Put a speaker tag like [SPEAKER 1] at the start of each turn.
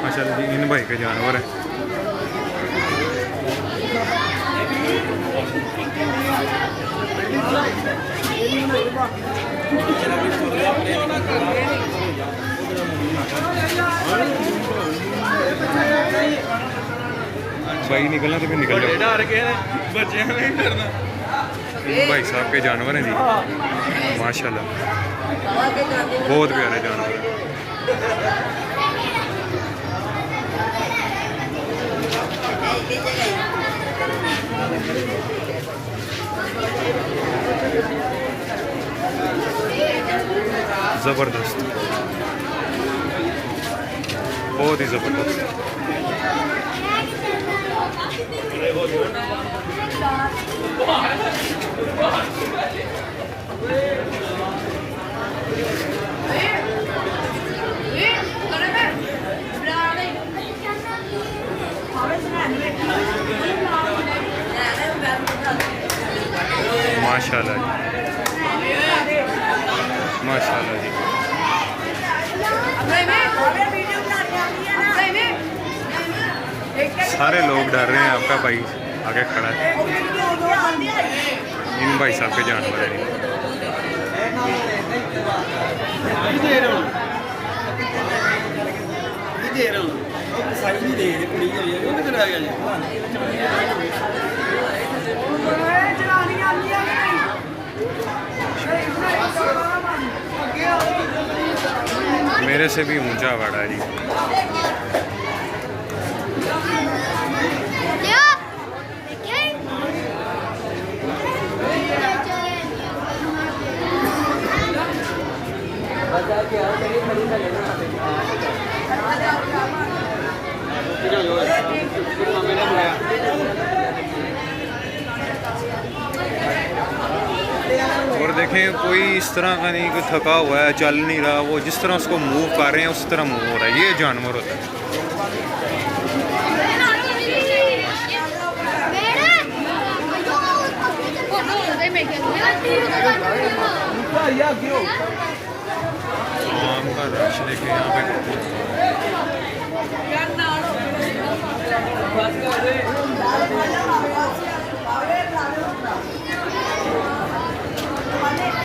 [SPEAKER 1] माशाल्लाह जी इन भाई के जानवर है। भाई निकलना तो फिर निकल जाओ। भाई साहब के जानवर हैं जी माशाल्लाह, बहुत प्यारे जानवर हैं। जबरदस्त, बहुत ही जबरदस्त। माशाल्लाह जी, माशाल्लाह जी। सारे लोग डर रहे हैं, आपका भाई आगे खड़ा है। इन भाई साहब के जानवर हैं। मेरे से भी ऊंचा बड़ा है जी। और देखें कोई इस तरह का नहीं कि थका हुआ है, चल नहीं रहा, वो जिस तरह उसको मूव कर रहे हैं उस तरह मूव हो रहा है। ये जानवर होता है। आम का रश देखे यहाँ पे।